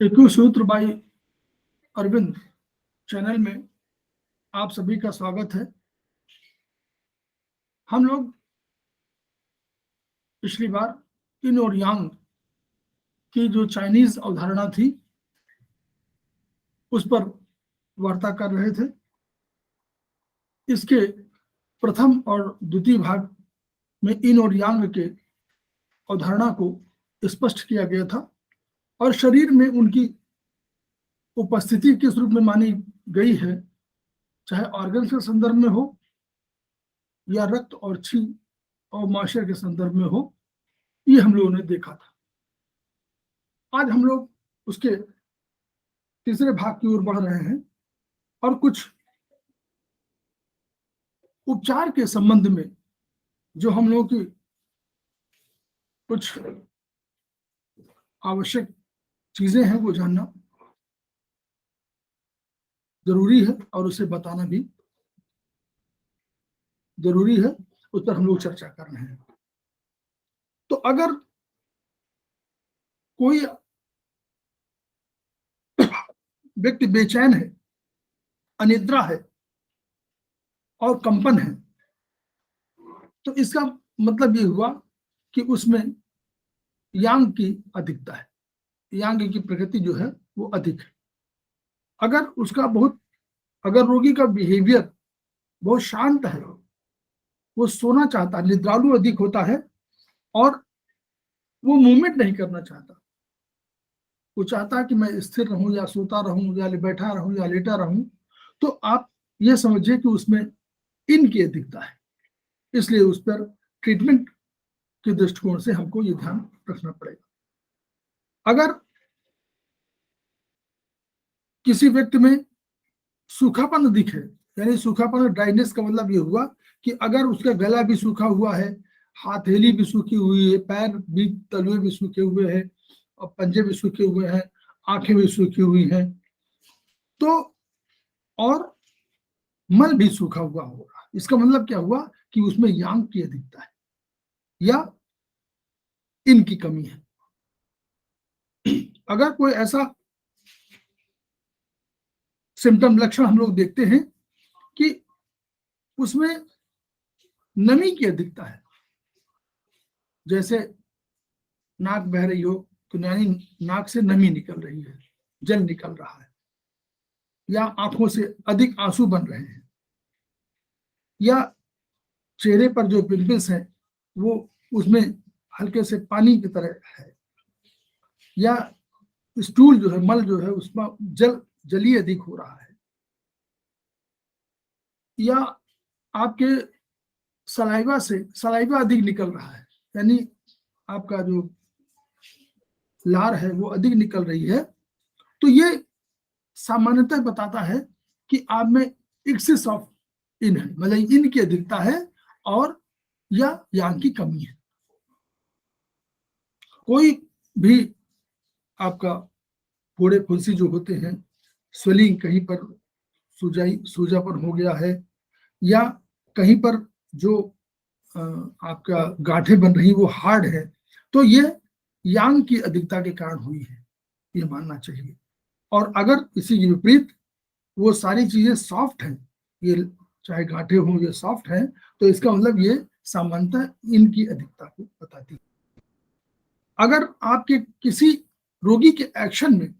एकू सूत्र by Arvind channel में आप सभी का स्वागत है। हम लोग पिछली बार इन और यांग की जो चाइनीज अवधारणा थी उस पर वार्ता कर रहे थे। इसके प्रथम और द्वितीय भाग में इन और यांग के अवधारणा को स्पष्ट किया गया था और शरीर में उनकी उपस्थिति किस रूप में मानी गई है, चाहे ऑर्गन के संदर्भ में हो या रक्त और छी और माशय के संदर्भ में हो, ये हम लोगों ने देखा था। आज हम लोग उसके तीसरे भाग की ओर बढ़ रहे हैं और कुछ उपचार के संबंध में जो हम लोगों की कुछ आवश्यक चीजें हैं वो जानना जरूरी है और उसे बताना भी जरूरी है। उस पर हम लोग चर्चा कर रहे हैं। तो अगर कोई व्यक्ति बेचैन है, अनिद्रा है और कंपन है, तो इसका मतलब ये हुआ कि उसमें यांग की अधिकता है, यांग की प्रकृति जो है वो अधिक है। अगर उसका अगर रोगी का बिहेवियर बहुत शांत है, वो सोना चाहता है, निद्रालु अधिक होता है और वो मूवमेंट नहीं करना चाहता, वो चाहता है कि मैं स्थिर रहूं या सोता रहूं या बैठा रहूं या लेटा रहूं, तो आप ये समझिए कि उसमें इनकी अधिकता है। इसलिए उस पर ट्रीटमेंट के दृष्टिकोण से हमको ये ध्यान रखना पड़ेगा। अगर किसी व्यक्ति में सूखापन अधिक है, यानी सूखापन ड्राइनेस का मतलब ये हुआ कि अगर उसका गला भी सूखा हुआ है, हथेली भी सूखी हुई है, पैर भी, तलवे भी सूखे हुए हैं और पंजे भी सूखे हुए हैं, आंखें भी सूखी हुई हैं, तो और मल भी सूखा हुआ होगा, इसका मतलब क्या हुआ कि उसमें यांग की अधिकता है या इनकी कमी है। अगर कोई ऐसा सिम्टम लक्षण हम लोग देखते हैं कि उसमें नमी की अधिकता है, जैसे नाक बह रही हो तो यानी नाक से नमी निकल रही है, जल निकल रहा है, या आंखों से अधिक आंसू बन रहे हैं, या चेहरे पर जो पिंपल्स हैं वो उसमें हल्के से पानी की तरह है, या स्टूल जो है, मल जो है उसमें जली अधिक हो रहा है, या आपके सलाइवा अधिक निकल रहा है, यानी आपका जो लार है वो अधिक निकल रही है, तो ये सामान्यतः बताता है कि आप में एक्सेस ऑफ इन है, मतलब इन की अधिकता है और या यांग की कमी है। कोई भी आपका फोड़े फुंसी जो होते हैं, स्वेलिंग कहीं पर सूजापन हो गया है, या कहीं पर जो आपका गांठें बन रही वो हार्ड है, तो ये यांग की अधिकता के कारण हुई है, ये मानना चाहिए। और अगर इसी के विपरीत वो सारी चीजें सॉफ्ट हैं, ये चाहे गांठें हों या सॉफ्ट हैं, तो इसका मतलब ये सामान्यतः इनकी अधिकता को बताती है। अगर आपके किसी रोगी के एक्शन में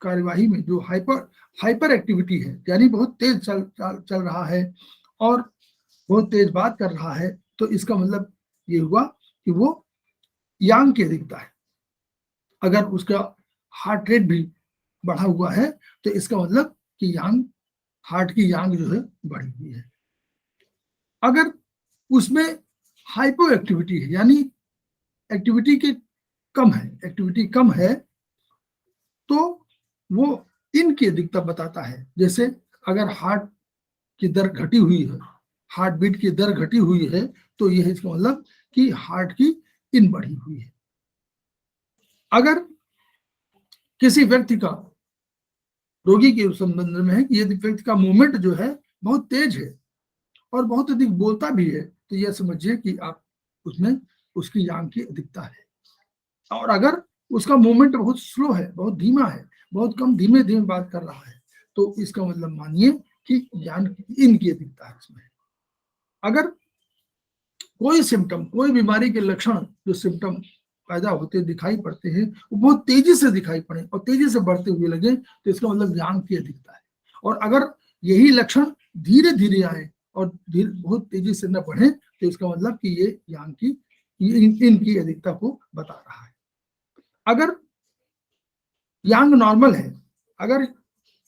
कार्यवाही में जो हाइपर एक्टिविटी है, यानी बहुत तेज चल रहा है और बहुत तेज बात कर रहा है, तो इसका मतलब ये हुआ कि वो यांग की अधिकता है। अगर उसका हार्ट रेट भी बढ़ा हुआ है तो इसका मतलब कि हार्ट की यांग जो है बढ़ी हुई है। अगर उसमें हाइपो एक्टिविटी है, यानी एक्टिविटी कम है, तो वो इनकी अधिकता बताता है। जैसे अगर हार्ट की दर घटी हुई है, हार्ट बीट की दर घटी हुई है, तो यह इसका मतलब कि हार्ट की इन बढ़ी हुई है। अगर किसी व्यक्ति का, रोगी के संबंध में है कि यदि व्यक्ति का मूवमेंट जो है बहुत तेज है और बहुत अधिक बोलता भी है, तो यह समझिए कि आप उसमें उसकी यांग की अधिकता है। और अगर उसका मूवमेंट बहुत स्लो है, बहुत धीमा है, बहुत कम धीमे धीमे बात कर रहा है, तो इसका मतलब मानिए कि यांग इनकी अधिकता है इसमें। अगर कोई सिम्टम, कोई बीमारी के लक्षण जो सिम्टम पैदा होते दिखाई पड़ते हैं वो बहुत तेजी से दिखाई पड़े और तेजी से बढ़ते हुए लगे, तो इसका मतलब यांग की अधिकता है। और अगर यही लक्षण धीरे धीरे आए और बहुत तेजी से न बढ़े, तो इसका मतलब कि ये यांग की इनकी अधिकता को बता रहा है। अगर यांग नॉर्मल है, अगर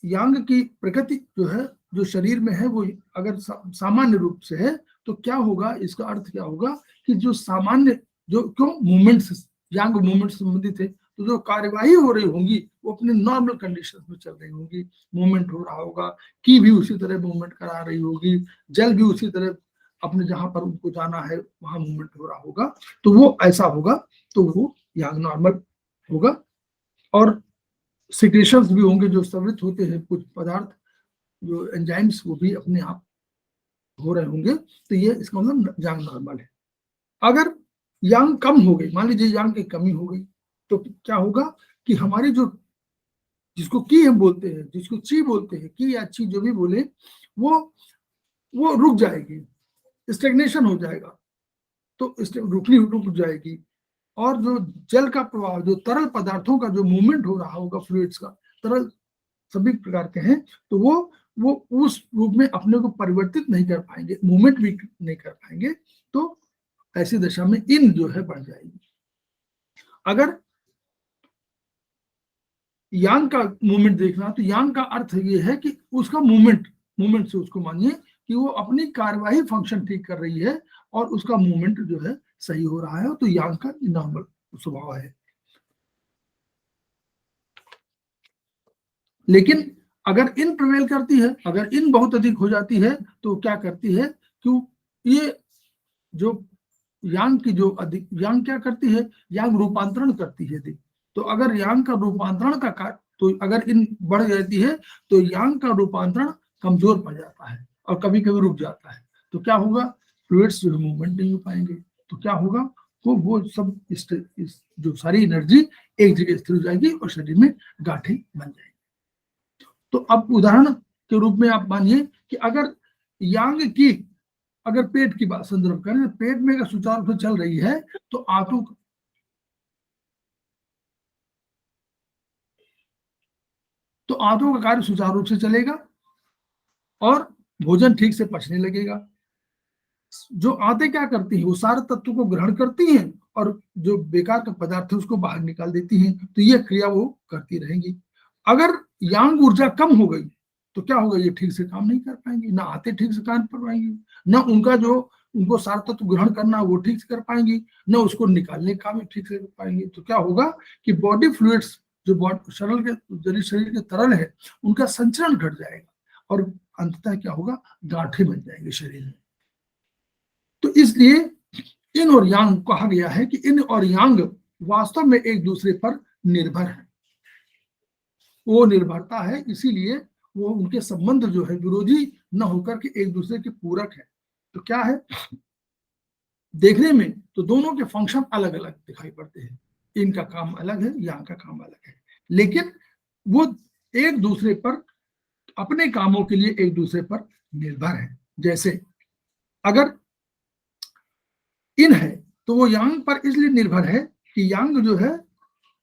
यांग की प्रकृति जो है, जो शरीर में है, वो अगर सामान्य रूप से है, तो क्या होगा, इसका अर्थ क्या होगा कि जो सामान्य, जो क्यों मूवमेंट्स, यांग मूवमेंट संबंधित है, तो जो कार्यवाही हो रही होंगी वो अपने नॉर्मल कंडीशन में चल रही होंगी, मूवमेंट हो रहा होगा, की भी उसी तरह मूवमेंट करा रही होगी, जल भी उसी तरह अपने जहां पर उनको जाना है वहां मूवमेंट हो रहा होगा, तो वो ऐसा होगा, तो वो यांग नॉर्मल होगा। और सिक्रेशंस भी होंगे जो स्रावित होते हैं, कुछ पदार्थ जो एंजाइम्स वो भी अपने आप हो रहे होंगे, तो ये इसका मतलब यांग नॉर्मल है। अगर यांग कम हो गई, मान लीजिए यांग की कमी हो गई, तो क्या होगा कि हमारी जो, जिसको की हम बोलते हैं, जिसको ची बोलते हैं, की या ची जो भी बोले, वो रुक जाएगी, स्टेग्नेशन हो जाएगा, तो रुक जाएगी। और जो जल का प्रवाह, जो तरल पदार्थों का जो मूवमेंट हो रहा होगा, फ्लूइड्स का, तरल सभी प्रकार के हैं, तो वो उस रूप में अपने को परिवर्तित नहीं कर पाएंगे, मूवमेंट भी नहीं कर पाएंगे, तो ऐसी दशा में इन जो है बढ़ जाएगी। अगर यांग का मूवमेंट देखना, तो यांग का अर्थ ये है कि उसका मूवमेंट से उसको मानिए कि वो अपनी कार्यवाही फंक्शन ठीक कर रही है और उसका मूवमेंट जो है सही हो रहा है, तो यांग का नॉर्मल स्वभाव है। लेकिन अगर इन प्रिवेल करती है, अगर इन बहुत अधिक हो जाती है, तो क्या करती है, क्यों ये जो यांग की जो अधिक, यांग क्या करती है, यांग रूपांतरण करती है अधिक। तो अगर यांग का रूपांतरण का तो अगर इन बढ़ जाती है, तो यांग का रूपांतरण कमजोर पड़ जाता है और कभी कभी रुक जाता है, तो क्या होगा, फ्लूइड्स जो मूवमेंट नहीं हो पाएंगे, तो क्या होगा, तो वो सब इस जो सारी एनर्जी एक जगह स्थिर हो जाएगी और शरीर में गांठें बन जाएंगी। तो अब उदाहरण के रूप में आप मानिए कि अगर यांग की, अगर पेट की बात संदर्भ करें, पेट में अगर सुचारू रूप से चल रही है, तो आंतों का कार्य सुचारू रूप से चलेगा और भोजन ठीक से पचने लगेगा। जो आंतें क्या करती हैं, वो सारे तत्वों को ग्रहण करती हैं और जो बेकार का पदार्थ है उसको बाहर निकाल देती हैं, तो ये क्रिया वो करती रहेंगी। अगर यांग ऊर्जा कम हो गई, तो क्या होगा, ये ठीक से काम नहीं कर पाएंगी, ना आंतें ठीक से काम कर पाएंगी, ना उनका जो उनको सारा तत्व ग्रहण करना वो ठीक से कर पाएंगी, ना उसको निकालने का भी ठीक से कर पाएंगी। तो क्या होगा कि बॉडी फ्लूइड्स, जो शरीर के तरल है, उनका संचरण घट जाएगा और अंततः क्या होगा, गांठें बन जाएंगे शरीर में। तो इसलिए इन और यांग कहा गया है कि इन और यांग वास्तव में एक दूसरे पर निर्भर है, वो निर्भरता है, इसीलिए वो उनके संबंध जो है विरोधी न होकर के एक दूसरे के पूरक है। तो क्या है, देखने में तो दोनों के फंक्शन अलग अलग दिखाई पड़ते हैं, इनका काम अलग है, यांग का काम अलग है, लेकिन वो एक दूसरे पर, अपने कामों के लिए एक दूसरे पर निर्भर है। जैसे अगर इन है, तो वो यांग पर इसलिए निर्भर है कि यांग जो है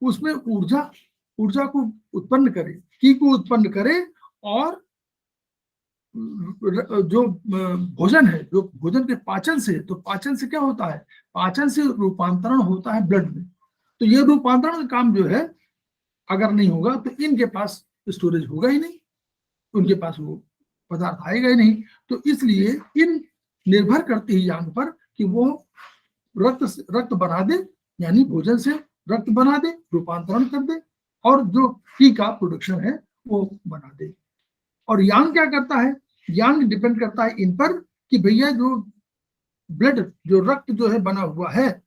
उसमें ऊर्जा को उत्पन्न करे, की को उत्पन्न करे, और जो भोजन है, जो भोजन के पाचन से, तो पाचन से क्या होता है, पाचन से रूपांतरण होता है ब्लड में, तो ये रूपांतरण का काम जो है अगर नहीं होगा, तो इनके पास स्टोरेज होगा ही नहीं, उनके पास वो पदार्थ आएगा ही नहीं। तो इसलिए इन निर्भर करती है यांग पर कि वो रक्त बना दे, यानी भोजन से रक्त बना दे, रूपांतरण कर दे, और जो की का प्रोडक्शन है वो बना दे। और यांग क्या करता है, यांग डिपेंड करता है इन पर कि भैया जो ब्लड, जो रक्त जो है बना हुआ है,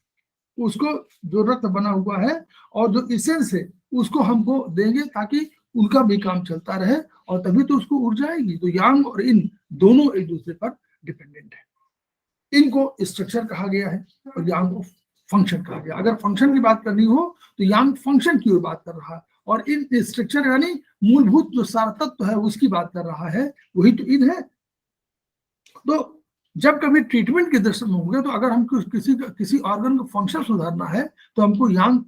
उसको, जो रक्त बना हुआ है और जो इसेंस है उसको हमको देंगे, ताकि उनका भी काम चलता रहे, और तभी तो उसको ऊर्जा आएगी। तो यांग और इन दोनों एक दूसरे पर डिपेंडेंट है। इनको स्ट्रक्चर कहा गया है और यांग को फंक्शन कहा गया। अगर फंक्शन की बात करनी हो तो यांग फंक्शन की ओर बात कर रहा है, और इन स्ट्रक्चर यानी मूलभूत जो सार तत्व है उसकी बात कर रहा है, वही तो इन है। तो जब कभी ट्रीटमेंट के दृष्टि में होंगे तो अगर हमको किसी ऑर्गन का फंक्शन सुधारना है तो हमको यांग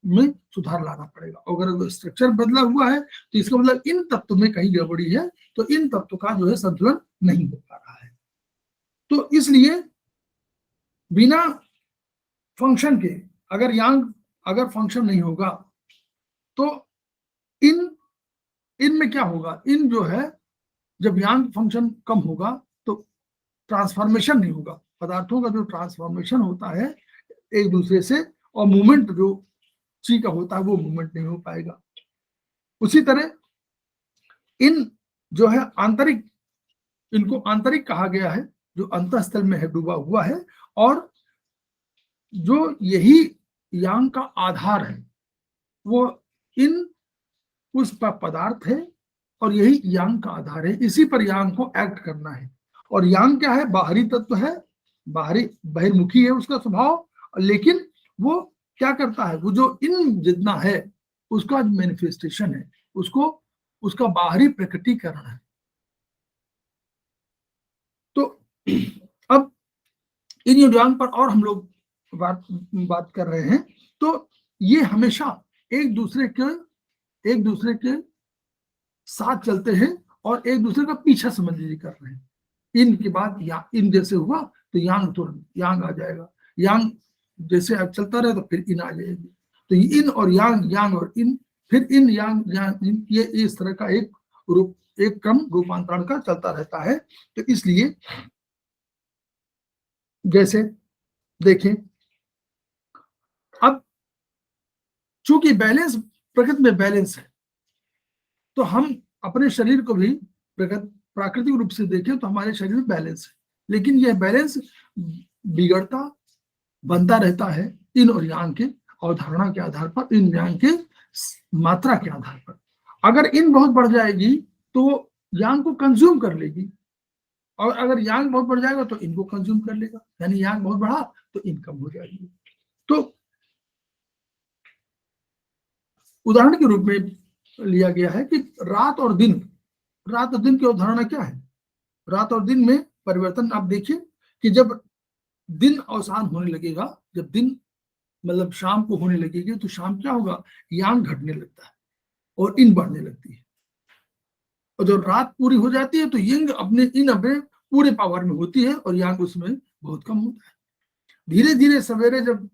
में सुधार लाना पड़ेगा। अगर स्ट्रक्चर बदला हुआ है तो इसका मतलब इन तत्व में कहीं गड़बड़ी है, तो इन तत्व का जो है संतुलन नहीं हो पा रहा है। तो इसलिए बिना फंक्शन के अगर यांग अगर फंक्शन नहीं होगा तो इन में क्या होगा, इन जो है जब यांग फंक्शन कम होगा तो ट्रांसफॉर्मेशन नहीं होगा, पदार्थों का जो ट्रांसफॉर्मेशन होता है एक दूसरे से, और मूवमेंट जो ची का होता है वो मूवमेंट नहीं हो पाएगा। उसी तरह इन जो है आंतरिक, इनको आंतरिक कहा गया है, जो अंतःस्थल में है डूबा हुआ है, और जो यही यांग का आधार है वो इन उस पर पदार्थ है, और यही यांग का आधार है, इसी पर यांग को एक्ट करना है। और यांग क्या है, बाहरी तत्व है, बाहरी बहिर्मुखी है उसका स्वभाव, लेकिन वो क्या करता है, वो जो इन जितना है उसका मैनिफेस्टेशन है, उसको उसका बाहरी प्रकटीकरण है। तो अब इन यांग पर और हम लोग बात कर रहे हैं, तो ये हमेशा एक दूसरे के साथ चलते हैं और एक दूसरे का पीछा समझ लीजिए कर रहे हैं। इन के बाद या इन जैसे हुआ तो यांग तुरंत यांग आ जाएगा, यांग जैसे अब चलता रहे तो फिर इन आ जाएगी। तो इन और यांग, यांग और इन, फिर इन यांग यांग इन, ये इस तरह का एक रूप, एक क्रम रूपांतरण का चलता रहता है। तो इसलिए जैसे देखें, अब चूंकि बैलेंस प्रकृति में बैलेंस है, तो हम अपने शरीर को भी प्राकृतिक रूप से देखें तो हमारे शरीर में बैलेंस है, लेकिन यह बैलेंस बिगड़ता बनता रहता है इन और यांग के अवधारणा के आधार पर, इन यांग के मात्रा के आधार पर। अगर इन बहुत बढ़ जाएगी तो यांग को कंज्यूम कर लेगी, और अगर यांग बहुत बढ़ जाएगा तो इनको कंज्यूम कर लेगा, यानी यांग बहुत बढ़ा तो इन कम हो जाएगी। तो उदाहरण के रूप में लिया गया है कि रात और दिन की अवधारणा क्या है। रात और दिन में परिवर्तन आप देखिए कि जब दिन अवसान होने लगेगा, जब दिन मतलब शाम को होने लगेगी, तो शाम क्या होगा, यांग घटने लगता है और इन बढ़ने लगती है, और जब रात पूरी हो जाती है तो यंग अपने पूरे पावर में होती है और यांग उसमें बहुत कम होता है। धीरे धीरे सवेरे जब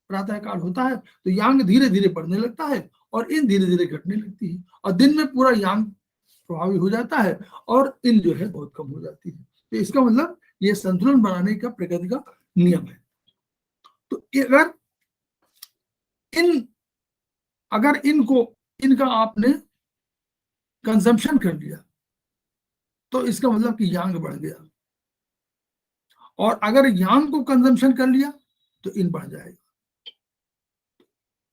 प्रातः काल होता है तो यांग धीरे धीरे बढ़ने लगता है और इन धीरे धीरे घटने लगती है, और दिन में पूरा यांग प्रभावी हो जाता है और इन जो है बहुत कम हो जाती है। तो इसका मतलब ये संतुलन बनाने का प्रकृति का नियम है। तो अगर इनका आपने कंजम्पशन कर लिया तो इसका मतलब कि यांग बढ़ गया, और अगर यांग को कंजम्पशन कर लिया तो इन बढ़ जाएगा।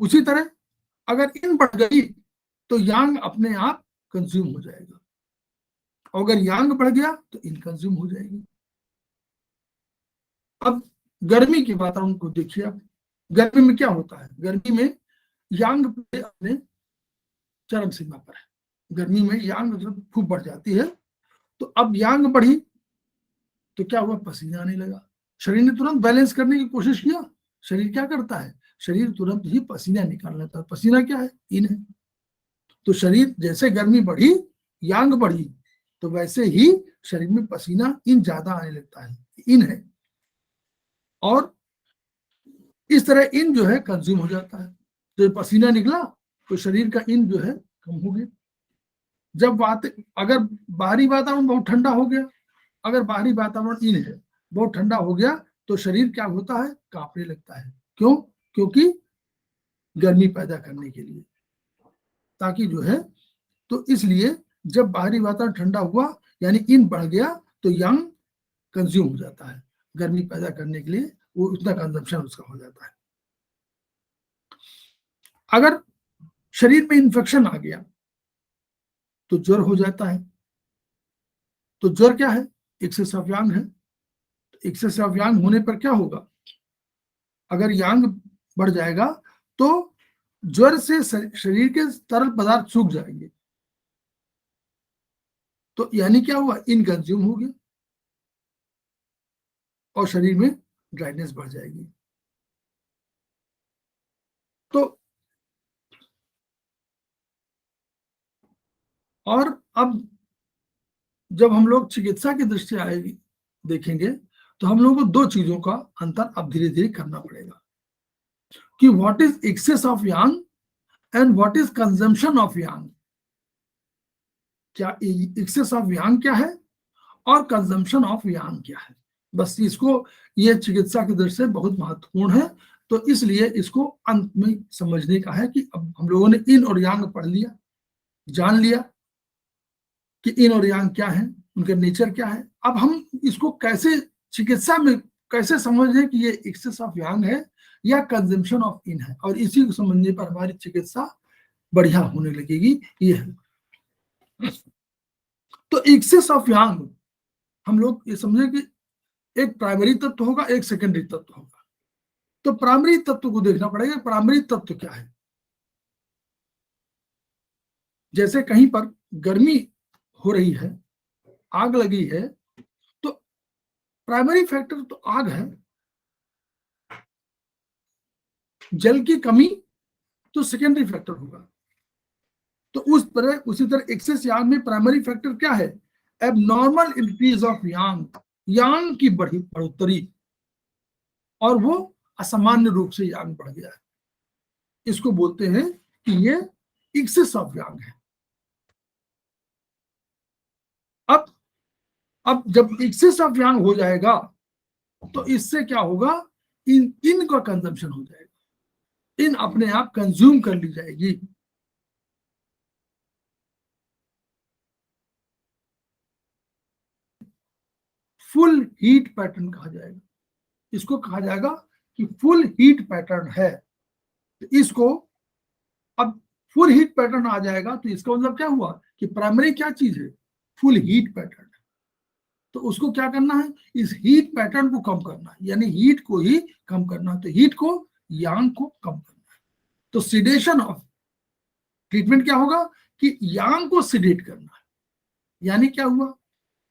उसी तरह अगर इन बढ़ गई तो यांग अपने आप कंज्यूम हो जाएगा, और अगर यांग बढ़ गया तो इन कंज्यूम हो जाएगी। अब गर्मी के वातावरण को देखिए आप, गर्मी में क्या होता है, गर्मी में यांग अपने चरम सीमा पर है, गर्मी में यांग जब खूब बढ़ जाती है, तो अब यांग बढ़ी तो क्या हुआ, पसीना आने लगा, शरीर ने तुरंत बैलेंस करने की कोशिश किया, शरीर क्या करता है, शरीर तुरंत ही पसीना निकाल लेता है। पसीना क्या है, इन है। तो शरीर जैसे गर्मी बढ़ी, यांग बढ़ी, तो वैसे ही शरीर में पसीना इन ज्यादा आने लगता है, इन है, और इस तरह इन जो है कंज्यूम हो जाता है। तो पसीना निकला तो शरीर का इन जो है कम हो गया। जब अगर बाहरी वातावरण बहुत ठंडा हो गया, अगर बाहरी वातावरण इन है बहुत ठंडा हो गया तो शरीर क्या होता है, कांपने लगता है। क्यों, क्योंकि गर्मी पैदा करने के लिए, ताकि जो है, तो इसलिए जब बाहरी वातावरण ठंडा हुआ यानी इन बढ़ गया तो यांग कंज्यूम हो जाता है, गर्मी पैदा करने के लिए वो उतना कंजम्पशन उसका हो जाता है। अगर शरीर में इंफेक्शन आ गया तो ज्वर हो जाता है। तो ज्वर क्या है, एक्सेस ऑफ यांग है। एक्सेस ऑफ यांग होने पर क्या होगा, अगर यांग बढ़ जाएगा तो ज्वर से शरीर के तरल पदार्थ सूख जाएंगे, तो यानी क्या हुआ, इनकंज्यूम हो गया और शरीर में ड्राइनेस बढ़ जाएगी। तो और अब जब हम लोग चिकित्सा की दृष्टि आएगी देखेंगे तो हम लोगों को दो चीजों का अंतर अब धीरे धीरे करना पड़ेगा कि what is excess of yang and what is consumption of yang. क्या एक्सेस ऑफ यांग क्या है और कंजम्पशन ऑफ यांग क्या है, बस इसको, ये चिकित्सा की दृष्टि से बहुत महत्वपूर्ण है। तो इसलिए इसको अंत में समझने का है कि अब हम लोगों ने इन और यांग पढ़ लिया, जान लिया कि इन और यांग क्या है, उनके नेचर क्या है। अब हम इसको कैसे चिकित्सा में कैसे समझें कि ये एक्सेस ऑफ यांग है या कंजम्पशन ऑफ इन है, और इसी को समझने पर हमारी चिकित्सा बढ़िया होने लगेगी। ये है तो एक्सेस ऑफ यांग, हम लोग ये समझे कि एक प्राइमरी तत्व होगा, एक सेकेंडरी तत्व होगा। तो प्राइमरी तत्व को देखना पड़ेगा, प्राइमरी तत्व क्या है। जैसे कहीं पर गर्मी हो रही है, आग लगी है, तो प्राइमरी फैक्टर तो आग है, जल की कमी तो सेकेंडरी फैक्टर होगा। तो उसी तरह एक्सेस यांग में प्राइमरी फैक्टर क्या है, एबनॉर्मल इंक्रीज ऑफ यांग, यांग की बढ़ोतरी, और वो असामान्य रूप से यांग बढ़ गया है, इसको बोलते हैं कि ये एक्सेस ऑफ यांग है। अब जब एक्सेस ऑफ यांग हो जाएगा तो इससे क्या होगा, इनका कंजम्पशन हो जाएगा, इन अपने आप कंज्यूम कर ली जाएगी। फुल हीट पैटर्न कहा जाएगा, इसको कहा जाएगा कि फुल हीट पैटर्न है। तो इसको अब फुल हीट पैटर्न आ जाएगा तो इसका मतलब क्या हुआ कि प्राइमरी क्या चीज है, फुल हीट पैटर्न। तो उसको क्या करना है, इस हीट पैटर्न को कम करना है, यानी हीट को ही कम करना, तो हीट को, यांग को कम करना है। तो सिडेशन ऑफ ट्रीटमेंट क्या होगा कि यांग को सिडेट करना है। यानी क्या हुआ,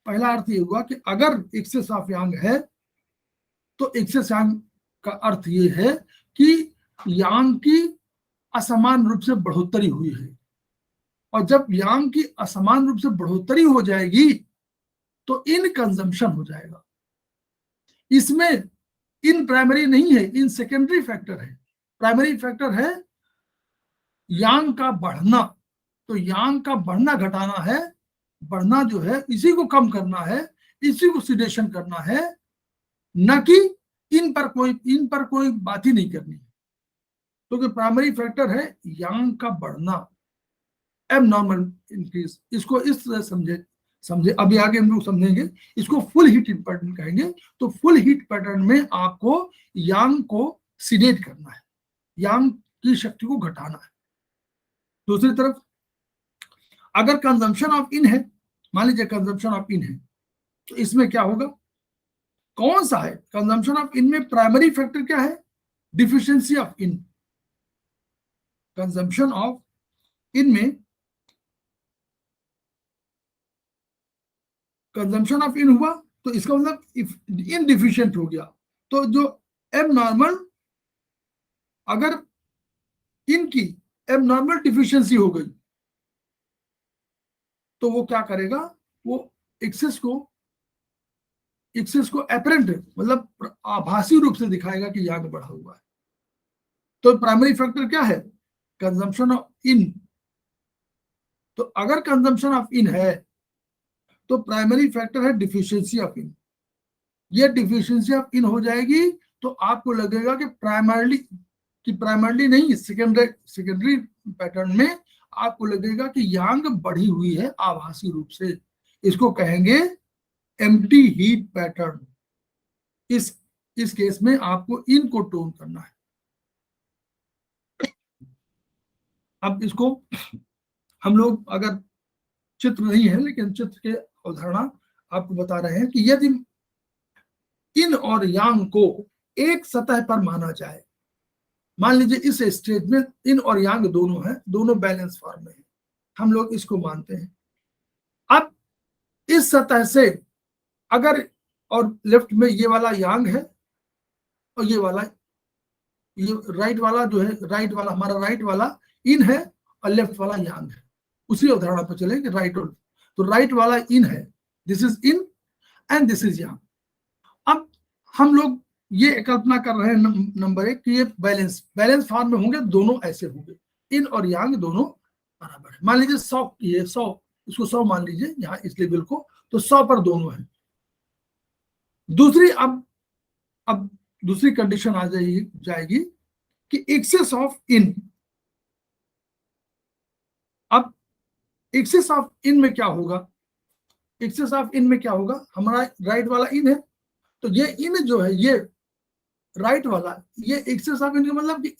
पहला अर्थ ये हुआ कि अगर एक्सेस ऑफ यांग है तो एक्सेस यांग का अर्थ ये है कि यांग की असमान रूप से बढ़ोतरी हुई है, और जब यांग की असमान रूप से बढ़ोतरी हो जाएगी तो इन कंजम्पशन हो जाएगा। इसमें इन प्राइमरी नहीं है, इन सेकेंडरी फैक्टर है। प्राइमरी फैक्टर है यांग का बढ़ना, तो यांग का बढ़ना घटाना है, बढ़ना जो है इसी को कम करना है, इसी को सिडेशन करना है, न कि इन पर कोई बात ही नहीं करनी है। क्योंकि प्राइमरी फैक्टर है यांग का बढ़ना, एबनॉर्मल इंक्रीज। इसको इस तरह समझे अभी आगे हम लोग समझेंगे। इसको फुल हीट पैटर्न कहेंगे। तो फुल हीट पैटर्न में आपको यांग को सिडेट करना है, यांग की शक्ति को घटाना है। दूसरी तरफ अगर कंजम्पशन ऑफ इन है, मान लीजिए कंजम्पशन ऑफ इन है, तो इसमें क्या होगा, कौन सा है कंजम्पशन ऑफ इन में प्राइमरी फैक्टर क्या है, deficiency of yin. Consumption of yin में कंजम्पशन ऑफ इन हुआ तो इसका मतलब इनडिफिशियंट हो गया। तो जो एबनॉर्मल, अगर इनकी एबनॉर्मल डिफिशियंसी हो गई तो वो क्या करेगा, वो एक्सेस को एपरेंट मतलब आभासी रूप से दिखाएगा कि यांग बढ़ा हुआ है। तो प्राइमरी फैक्टर क्या है, कंजम्पशन ऑफ इन। तो अगर कंजम्पशन ऑफ इन है तो प्राइमरी फैक्टर है डिफिशियंसी ऑफ इन। ये डिफिशियंसी ऑफ इन हो जाएगी तो आपको लगेगा कि प्राइमरली नहीं, सेकेंडरी पैटर्न में आपको लगेगा कि यांग बढ़ी हुई है आभासी रूप से। इसको कहेंगे एम्प्टी हीट पैटर्न। इस केस में आपको इन को टोन करना है। अब इसको हम लोग, अगर चित्र नहीं है लेकिन चित्र के अवधारणा आपको बता रहे हैं कि यदि इन और यांग को एक सतह पर माना जाए। मान लीजिए इस स्टेज में इन और यांग दोनों हैं, दोनों बैलेंस फॉर्म में है, हम लोग इसको मानते हैं। अब इस सतह से अगर, और लेफ्ट में ये वाला यांग है और ये राइट वाला जो है, राइट वाला हमारा राइट वाला इन है और लेफ्ट वाला यांग है। उसी उदाहरण पर चले कि राइट और, तो राइट वाला इन है, this is yin and this is yang. अब हम लोग ये कल्पना कर रहे हैं नंबर एक कि ये बैलेंस फॉर्म में होंगे, दोनों ऐसे होंगे, इन और यांग दोनों बराबर है। मान लीजिए 100, ये 100, इसको 100 मान लीजिए यहाँ इस लेवल को, तो 100 पर दोनों है। दूसरी अब दूसरी कंडीशन आ जाएगी कि एक्सेस ऑफ इन। अब एक्सेस ऑफ इन में क्या होगा, एक्सेस ऑफ इन में क्या होगा, हमारा राइट वाला इन है, तो ये इन जो है, ये राइट वाला, ये एक्सेस ऑफ इन का मतलब कि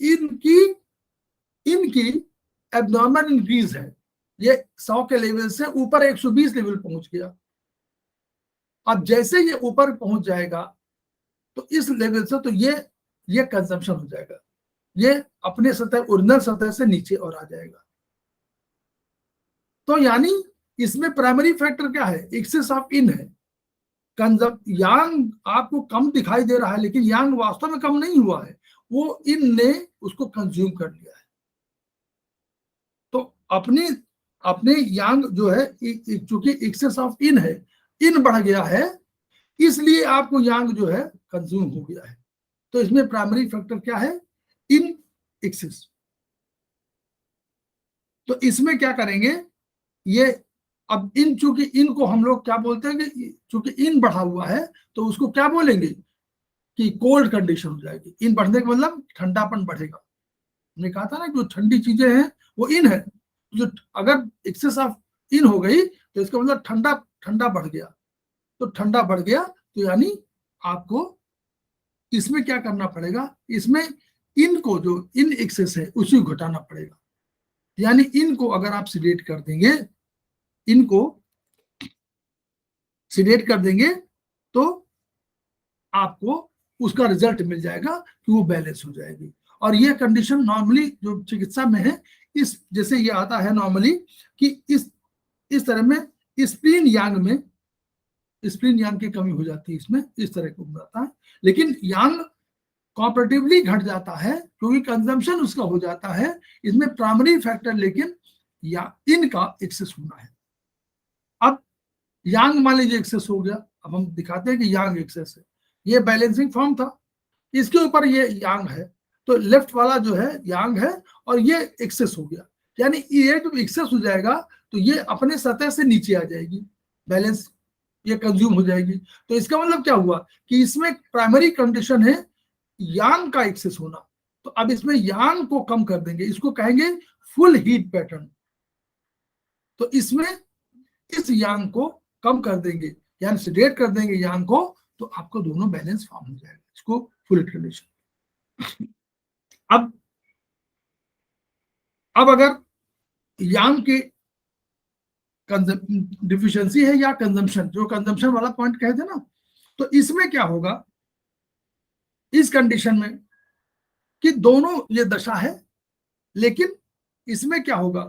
इनकी एबनॉर्मल इंक्रीज है। ये 100 के लेवल से ऊपर 120 लेवल पहुंच गया। अब जैसे ये ऊपर पहुंच जाएगा तो इस लेवल से, तो ये कंजम्पशन हो जाएगा, ये अपने सतह, ओरिजिनल सतह से नीचे और आ जाएगा। तो यानी इसमें प्राइमरी फैक्टर क्या है, एक्सेस ऑफ इन है। यांग आपको कम दिखाई दे रहा है, लेकिन यांग वास्तव में कम नहीं हुआ है, वो इन ने उसको कंज्यूम कर लिया है। तो अपने यांग जो है, चूंकि एक्सेस ऑफ इन है, इन बढ़ गया है, इसलिए आपको यांग जो है कंज्यूम हो गया है। तो इसमें प्राइमरी फैक्टर क्या है, इन एक्सेस। तो इसमें क्या करेंगे, ये अब इन, चूंकि इन को हम लोग क्या बोलते हैं कि चूंकि इन बढ़ा हुआ है तो उसको क्या बोलेंगे कि कोल्ड कंडीशन हो जाएगी। इन बढ़ने का मतलब ठंडापन बढ़ेगा। हमने कहा था ना, जो ठंडी चीजें हैं वो इन है, जो अगर एक्सेस ऑफ इन हो गई तो इसका मतलब ठंडा बढ़ गया। तो ठंडा बढ़ गया तो यानी आपको इसमें क्या करना पड़ेगा, इसमें इन को, जो इन एक्सेस है उसी को घटाना पड़ेगा। यानी इनको अगर आप सिलेक्ट कर देंगे, इनको सिलेक्ट कर देंगे तो आपको उसका रिजल्ट मिल जाएगा कि वो बैलेंस हो जाएगी। और ये कंडीशन नॉर्मली जो चिकित्सा में है, इस जैसे ये आता है नॉर्मली कि इस तरह में स्प्लीन यांग की कमी हो जाती है, इसमें इस तरह को जाता है। लेकिन यांग कॉपरेटिवली घट जाता है क्योंकि कंजम्पशन उसका हो जाता है। इसमें प्राइमरी फैक्टर लेकिन या इनका एक्सेस होना है। अब यांग मान लीजिए एक्सेस हो गया, अब हम दिखाते हैं कि यांग एक्सेस है। ये बैलेंसिंग फॉर्म था, इसके ऊपर ये यांग है, तो लेफ्ट वाला जो है यांग है और ये एक्सेस हो गया। यानी ये जब एक्सेस हो जाएगा तो ये अपने सतह से नीचे आ जाएगी, बैलेंस ये कंज्यूम हो जाएगी। तो इसका मतलब क्या हुआ कि इसमें प्राइमरी कंडीशन है यांग का एक्सेस होना। तो अब इसमें यांग को कम कर देंगे, इसको कहेंगे फुल हीट पैटर्न। तो इसमें इस यांग को कम कर देंगे, यानी सेडेट कर देंगे यांग को, तो आपको दोनों बैलेंस फॉर्म हो जाएगा, इसको फुल हीट कंडीशन। अब अगर यांग की डिफिशियंसी है या कंजम्पशन, जो कंजम्पशन वाला पॉइंट कहे थे ना, तो इसमें क्या होगा इस कंडीशन में कि दोनों ये दशा है, लेकिन इसमें क्या होगा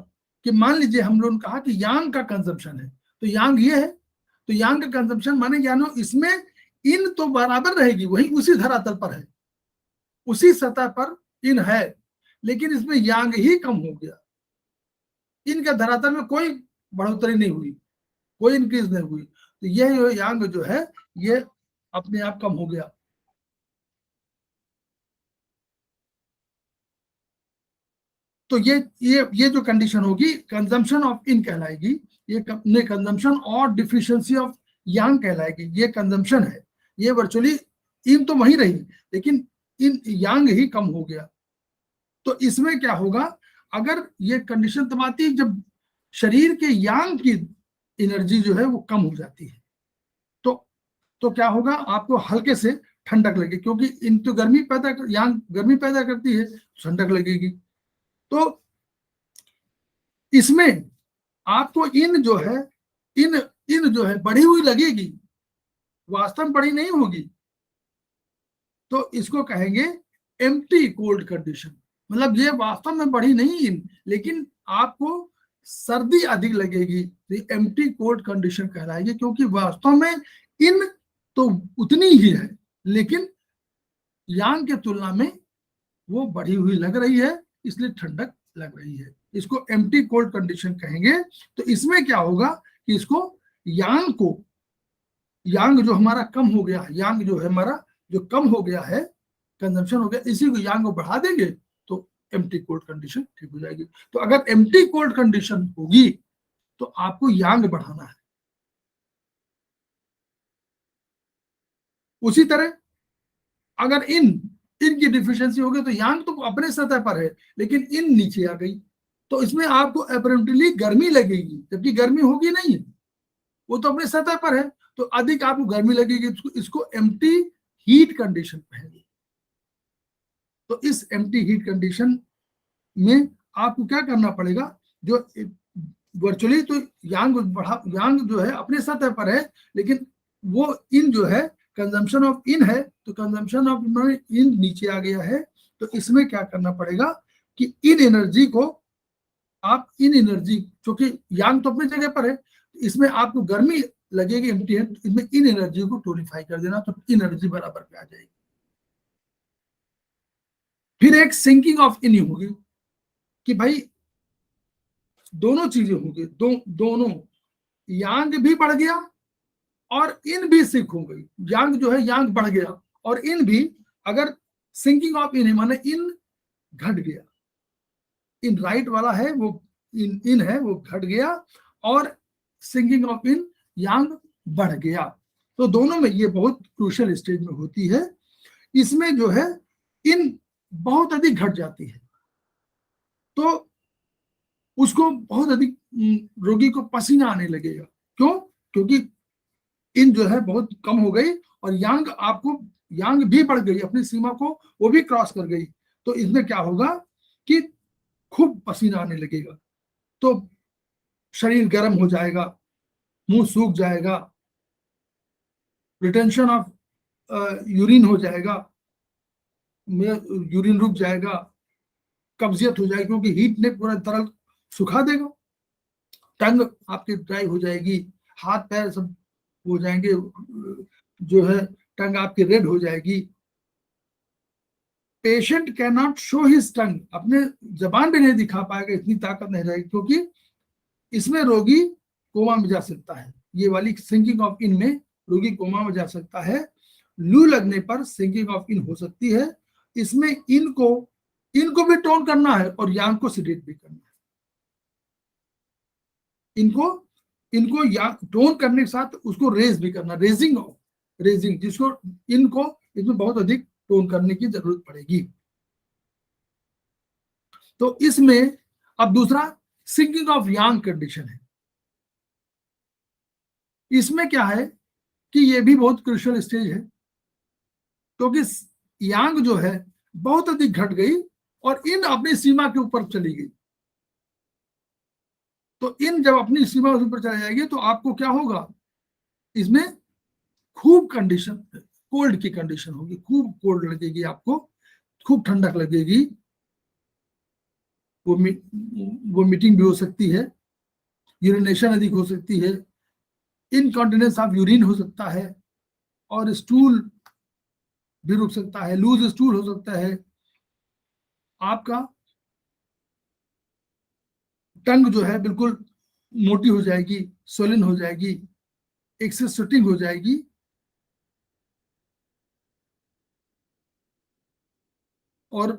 कि मान लीजिए हम लोगों ने कहा कि यांग का कंजम्पशन है, तो यांग ये है, तो यांग का कंजम्पशन माने जानो इसमें इन तो बराबर रहेगी, वही उसी धरातल पर है, उसी सतह पर इन है, लेकिन इसमें यांग ही कम हो गया। इनके धरातल में कोई बढ़ोतरी नहीं हुई, कोई इंक्रीज नहीं हुई, तो यह यांग जो है ये अपने आप कम हो गया। तो ये जो कंडीशन होगी कंजम्पशन ऑफ इन कहलाएगी, ये कंजम्पशन और डिफिशियंसी ऑफ यांग कहलाएगी। ये कंजम्पशन है, ये वर्चुअली इन तो वही रही लेकिन इन यांग ही कम हो गया। तो इसमें क्या होगा, अगर ये कंडीशन तब आती है जब शरीर के यांग की एनर्जी जो है वो कम हो जाती है, तो क्या होगा, आपको हल्के से ठंडक लगेगी, क्योंकि इन तो यांग गर्मी पैदा करती है, ठंडक लगेगी। तो इसमें आपको इन जो है बढ़ी हुई लगेगी, वास्तव में बढ़ी नहीं होगी। तो इसको कहेंगे एम्प्टी कोल्ड कंडीशन। मतलब ये वास्तव में बढ़ी नहीं इन, लेकिन आपको सर्दी अधिक लगेगी, तो एम्प्टी कोल्ड कंडीशन कहलाएगी, क्योंकि वास्तव में इन तो उतनी ही है, लेकिन यांग के तुलना में वो बढ़ी हुई लग रही है, इसलिए ठंडक लग रही है। इसको एम्प्टी कोल्ड कंडीशन कहेंगे। तो इसमें क्या होगा कि इसको यांग जो हमारा कम हो गया, यांग जो है हमारा जो कम हो गया है, कंजम्पशन हो गया, इसी को यांग को बढ़ा देंगे तो एम्प्टी कोल्ड कंडीशन ठीक हो जाएगी। तो अगर एम्प्टी कोल्ड कंडीशन होगी तो आपको यांग बढ़ाना है। उसी तरह अगर इनकी डिफिशियंसी होगी तो यांग तो अपने सतह पर है, लेकिन इन नीचे आ गई, तो इसमें आपको अपरेंटली गर्मी लगेगी, जबकि गर्मी होगी नहीं, वो तो अपने सतह पर है, तो अधिक आपको गर्मी लगेगी। इसको एम्प्टी हीट कंडीशन कहेंगे। तो इस एम्प्टी हीट कंडीशन में आपको क्या करना पड़ेगा, जो वर्चुअली तो यांग जो है अपने सतह पर है, लेकिन वो इन जो है कंजम्पशन ऑफ इन है, तो कंजम्पशन ऑफ इन नीचे आ गया है। तो इसमें क्या करना पड़ेगा कि इन एनर्जी को आप इन एनर्जी, क्योंकि यांग तो अपनी जगह पर है, इसमें आपको गर्मी लगेगी एम्प्टी है, इसमें इन एनर्जी को टोनिफाई कर देना, तो एनर्जी बराबर पे आ जाएगी। फिर एक सिंकिंग ऑफ इन होगी कि भाई दोनों चीजें होंगी, दोनों यांग भी बढ़ गया और इन भी सिंक हो गई। यांग जो है यांग बढ़ गया और इन भी, अगर सिंकिंग ऑफ इन है माने इन घट गया, इन राइट वाला है वो इन है वो घट गया, और सिंकिंग ऑफ इन यांग बढ़ गया। तो दोनों में ये बहुत क्रूशियल स्टेज में होती है। इसमें जो है इन बहुत अधिक घट जाती है, तो उसको बहुत अधिक रोगी को पसीना आने लगेगा। क्यों? क्योंकि इन जो है बहुत कम हो गई और यांग भी बढ़ गई, अपनी सीमा को वो भी क्रॉस कर गई। तो इसमें क्या होगा कि खूब पसीना आने लगेगा, तो शरीर गर्म हो जाएगा, मुंह सूख जाएगा, रिटेंशन ऑफ यूरिन हो जाएगा, यूरिन रुक जाएगा, कब्जियत हो जाएगी, क्योंकि हीट ने पूरा तरल सुखा देगा, टंग आपकी ड्राई हो जाएगी, हाथ पैर सब हो जाएंगे, जो है टंग आपकी रेड हो जाएगी। Patient can not show his टंग, अपने जबान भी नहीं दिखा पाएगा, इतनी ताकत नहीं रहेगी, क्योंकि इसमें रोगी कोमा में जा सकता है। ये वाली सिंकिंग ऑफ इन में रोगी कोमा में जा सकता है। लू लगने पर सिंकिंग ऑफ इन हो सकती है। इसमें इनको भी टोन करना है और यांग को सिडेट भी करना है। इनको या टोन करने के साथ उसको रेज भी करना, रेजिंग, जिसको इनको इसमें बहुत अधिक टोन करने की जरूरत पड़ेगी। तो इसमें अब दूसरा सिंकिंग ऑफ यांग कंडीशन है। इसमें क्या है कि ये भी बहुत क्रूशियल स्टेज है, क्योंकि यांग जो है बहुत अधिक घट गई और इन अपनी सीमा के ऊपर चली गई। तो इन जब अपनी सीमा के ऊपर चली जाएगी तो आपको क्या होगा, इसमें खूब कंडीशन कोल्ड की कंडीशन होगी, खूब कोल्ड लगेगी, आपको खूब ठंडक लगेगी, वोमिटिंग भी हो सकती है, यूरिनेशन अधिक हो सकती है, इनकॉन्टिनेंस ऑफ यूरिन हो सकता है, और स्टूल भी रुक सकता है, लूज स्टूल हो सकता है, आपका टंग जो है बिल्कुल मोटी हो जाएगी, सोलिन हो जाएगी, एक्सेस स्वेटिंग हो जाएगी, और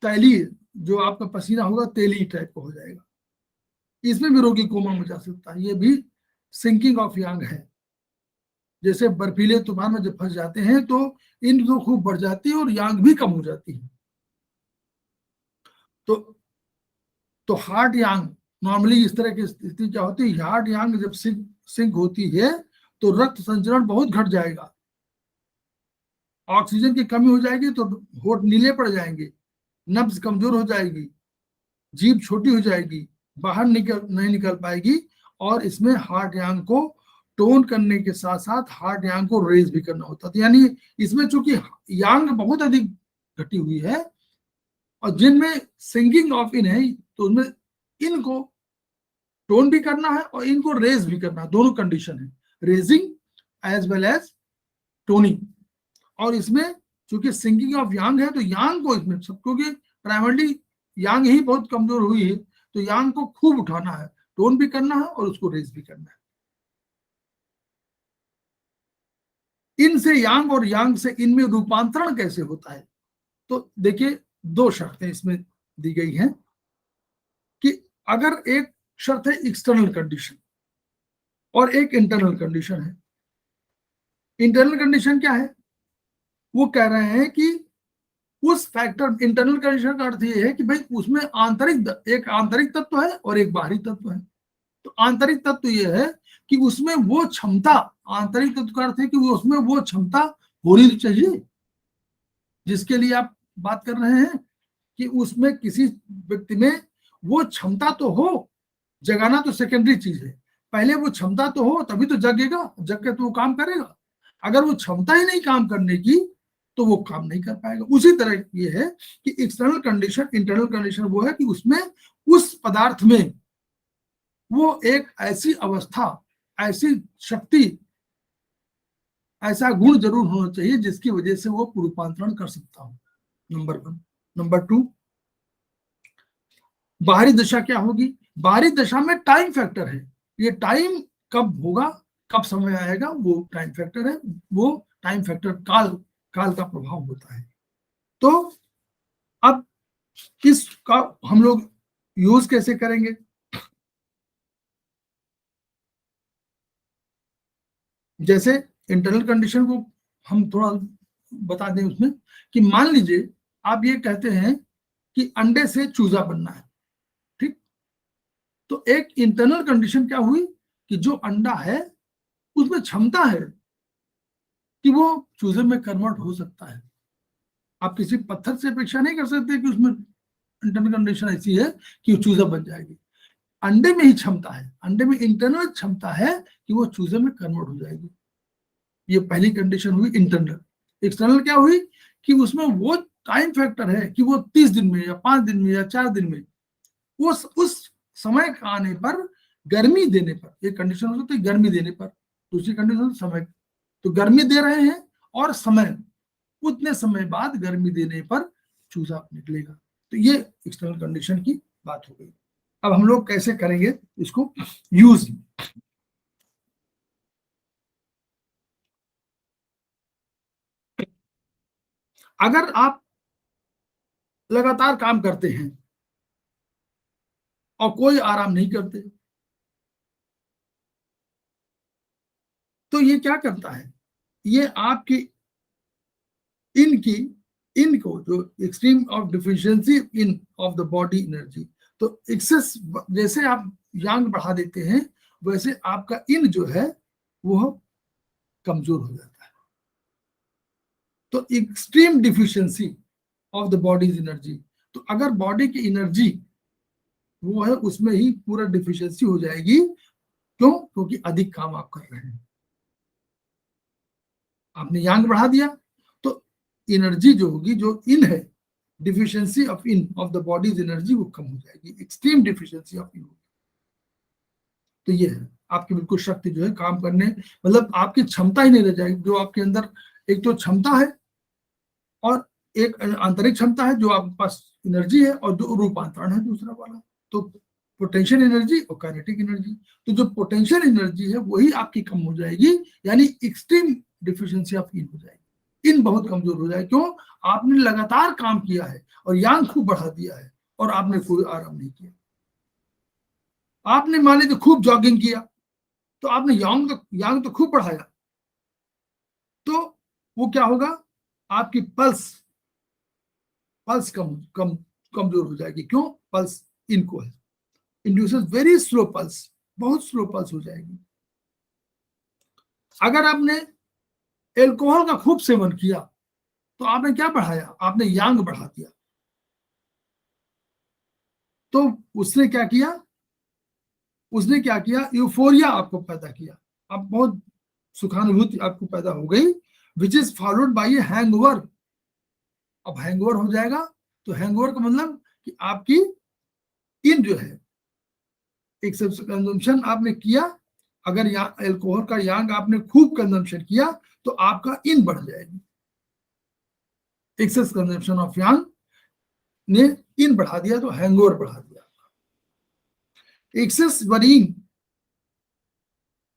तैली जो आपका पसीना होगा तेली टाइप का हो जाएगा। इसमें भी रोगी कोमा में जा सकता है। ये भी सिंकिंग ऑफ यांग है। जैसे बर्फीले तूफान में जब फंस जाते हैं तो इन तो खूब बढ़ जाती है और यांग भी कम हो जाती है। तो हार्ट यांग नॉर्मली इस तरह की स्थिति क्या होती है, हार्ट यांग जब सिंक होती है तो रक्त संचरण बहुत घट जाएगा, ऑक्सीजन की कमी हो जाएगी, तो होठ नीले पड़ जाएंगे, नब्ज कमजोर हो जाएगी, जीभ छोटी हो जाएगी, बाहर नहीं निकल पाएगी, और इसमें हार्ट यांग को टोन करने के साथ साथ हार्ट यांग को रेज भी करना होता था। यानी इसमें चूंकि यांग बहुत अधिक घटी हुई है और जिनमें सिंगिंग ऑफ इन है, तो उसमें इनको टोन भी करना है और इनको रेज भी करना है, दोनों कंडीशन है, raising as well as toning. और इसमें चूंकि सिंगिंग ऑफ यांग है तो यांग को इसमें सब, क्योंकि प्राइमरली यांग ही बहुत कमजोर हुई है, तो यांग को खूब उठाना है, टोन भी करना है और उसको रेज भी करना है। इन से यांग और यांग से इन में रूपांतरण कैसे होता है, तो देखिए दो शर्तें इसमें दी गई हैं कि अगर एक शर्त है एक्सटर्नल कंडीशन और एक इंटरनल कंडीशन है। इंटरनल कंडीशन क्या है, वो कह रहे हैं कि उस फैक्टर, इंटरनल कंडीशन का अर्थ ये है कि भाई उसमें एक आंतरिक तत्व है और एक बाहरी तत्व है। तो आंतरिक तत्व ये है कि उसमें वो क्षमता, आंतरिक तत्व का अर्थ है कि उसमें वो क्षमता होनी चाहिए जिसके लिए आप बात कर रहे हैं, कि उसमें किसी व्यक्ति में वो क्षमता तो हो, जगाना तो सेकेंडरी चीज है, पहले वो क्षमता तो हो तभी तो जगेगा, जग के तो वो काम करेगा। अगर वो क्षमता ही नहीं काम करने की तो वो काम नहीं कर पाएगा। उसी तरह ये है कि एक्सटर्नल कंडीशन, इंटरनल कंडीशन वो है कि उसमें उस पदार्थ में वो एक ऐसी अवस्था, ऐसी शक्ति, ऐसा गुण जरूर होना चाहिए जिसकी वजह से वो रूपांतरण कर सकता हो, नंबर 1। नंबर 2, बाहरी दशा क्या होगी, बाहरी दशा में टाइम फैक्टर है। ये टाइम कब होगा, कब समय आएगा, वो टाइम फैक्टर है, वो टाइम फैक्टर काल का प्रभाव होता है। तो अब इसका हम लोग यूज कैसे करेंगे, जैसे इंटरनल कंडीशन को हम थोड़ा बता दें उसमें, कि मान लीजिए आप ये कहते हैं कि अंडे से चूजा बनना है, ठीक, तो एक इंटरनल कंडीशन क्या हुई कि जो अंडा है उसमें क्षमता है कि वो चूजे में कन्वर्ट हो सकता है। आप किसी पत्थर से अपेक्षा नहीं कर सकते कि उसमें इंटरनल कंडीशन ऐसी है कि वो चूजा बन जाएगी। अंडे में ही क्षमता है, अंडे में इंटरनल क्षमता है कि वो चूजे में कन्वर्ट हो जाएगी। ये पहली कंडीशन हुई इंटरनल। एक्सटर्नल क्या हुई कि उसमें वो टाइम फैक्टर है कि वो 30 दिन में या 5 दिन में या 4 दिन में उस समय का आने पर, गर्मी देने पर, एक कंडीशन हो सकती है गर्मी देने पर, दूसरी कंडीशन समय, तो गर्मी दे रहे हैं और समय, उतने समय बाद गर्मी देने पर चूजा निकलेगा। तो ये एक्सटर्नल कंडीशन की बात हो गई। अब हम लोग कैसे करेंगे इसको यूज। अगर आप लगातार काम करते हैं और कोई आराम नहीं करते, तो ये क्या करता है, ये आपकी इनको जो extreme of deficiency in of the body energy, तो एक्सेस, जैसे आप यांग बढ़ा देते हैं वैसे आपका इन जो है वो कमजोर हो जाता है। तो extreme deficiency of the bodies energy, तो अगर बॉडी की एनर्जी वो है उसमें ही पूरा डिफिशियंसी हो जाएगी। क्यों, क्योंकि अधिक काम आप कर रहे हैं, आपने यांग बढ़ा दिया तो एनर्जी जो होगी, जो इन है, deficiency of in of the bodies energy वो कम हो जाएगी, एक्सट्रीम डिफिशियंसी ऑफ इन। तो ये है आपकी बिल्कुल शक्ति जो है काम करने, मतलब आपकी क्षमता ही नहीं रह जाएगी। जो आपके अंदर एक तो क्षमता है और एक आंतरिक क्षमता है, जो आपके पास एनर्जी है, और जो रूपांतरण है दूसरा वाला, तो पोटेंशियल एनर्जी और काइनेटिक एनर्जी। तो जो पोटेंशियल एनर्जी है वही आपकी कम हो जाएगी, यानी एक्सट्रीम डिफिशियंसी ऑफ इन हो जाएगी, इन बहुत कमजोर हो जाएगी। क्यों, आपने लगातार काम किया है और यांग खूब बढ़ा दिया है और आपने कोई आराम नहीं किया। आपने मान लीजिए खूब जॉगिंग किया तो आपने यांग तो खूब बढ़ाया, तो वो क्या होगा, आपकी पल्स कमजोर हो जाएगी। क्यों, पल्स इनको है, इंड्यूसेस वेरी स्लो पल्स, बहुत स्लो पल्स हो जाएगी। अगर आपने एल्कोहल का खूब सेवन किया तो आपने क्या बढ़ाया, आपने यांग बढ़ा दिया। तो उसने क्या किया यूफोरिया आपको पैदा किया, अब बहुत सुखानुभूति आपको पैदा हो गई, which is followed by A hangover. अब हैंगओवर हो जाएगा, तो हैंगओवर का मतलब कि आपकी इन जो है, एक्सेस कंजम्पशन आपने किया, अगर अल्कोहल का यांग आपने खूब कंजम्पशन किया तो आपका इन बढ़ जाएगी। एक्सेस कंजम्पशन ऑफ यांग ने इन बढ़ा दिया तो हैंगओवर बढ़ा दिया। एक्सेस वरीइंग,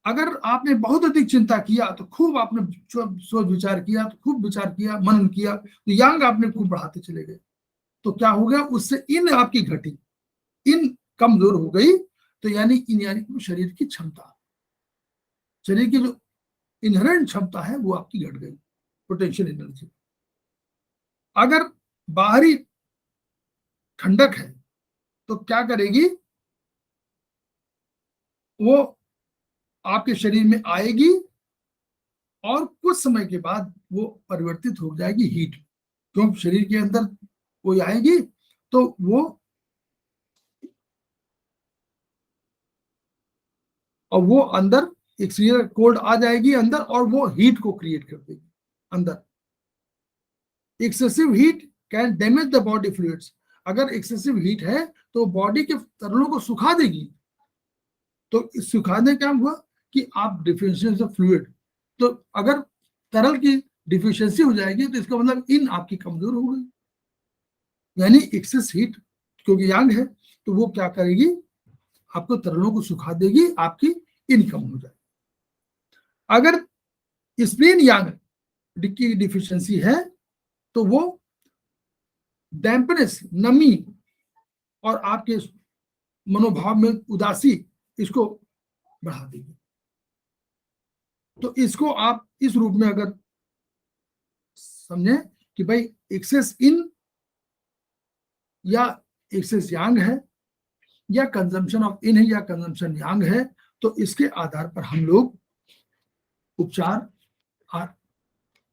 अगर आपने बहुत अधिक चिंता किया तो खूब आपने सोच विचार किया, तो खूब विचार किया, मनन किया, तो यांग आपने खूब बढ़ाते चले गए, तो क्या हो गया, उससे इन आपकी घटी, इन कमजोर हो गई। तो यानी इन यानी शरीर की क्षमता, शरीर की जो इनहेरेंट क्षमता है वो आपकी घट गई, पोटेंशियल एनर्जी। अगर बाहरी ठंडक है तो क्या करेगी, वो आपके शरीर में आएगी और कुछ समय के बाद वो परिवर्तित हो जाएगी हीट, क्योंकि शरीर के अंदर कोई आएगी तो वो, और वो अंदर एक्सटीरियर कोल्ड आ जाएगी अंदर और वो हीट को क्रिएट कर देगी अंदर। Excessive heat can damage the body fluids, अगर एक्सेसिव हीट है तो बॉडी के तरलों को सुखा देगी। तो सुखाने क्या हुआ कि आप डिफिशियंसी ऑफ फ्लूइड, तो अगर तरल की डिफिशियंसी हो जाएगी तो इसका मतलब इन आपकी कमजोर हो गई, यानी एक्सेस हीट क्योंकि यांग है तो वो क्या करेगी, आपको तरलों को सुखा देगी, आपकी इन कम हो जाएगी। अगर स्प्लीन यांग की डिफिशियंसी है तो वो डैम्पनेस, नमी और आपके मनोभाव में उदासी, इसको बढ़ा देगी। तो इसको आप इस रूप में अगर समझें कि भाई एक्सेस इन या एक्सेस यांग है, या कंजम्पशन ऑफ इन है या कंजम्पशन यांग है, तो इसके आधार पर हम लोग उपचार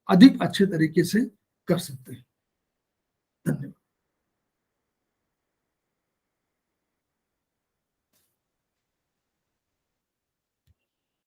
अधिक अच्छे तरीके से कर सकते हैं। धन्यवाद।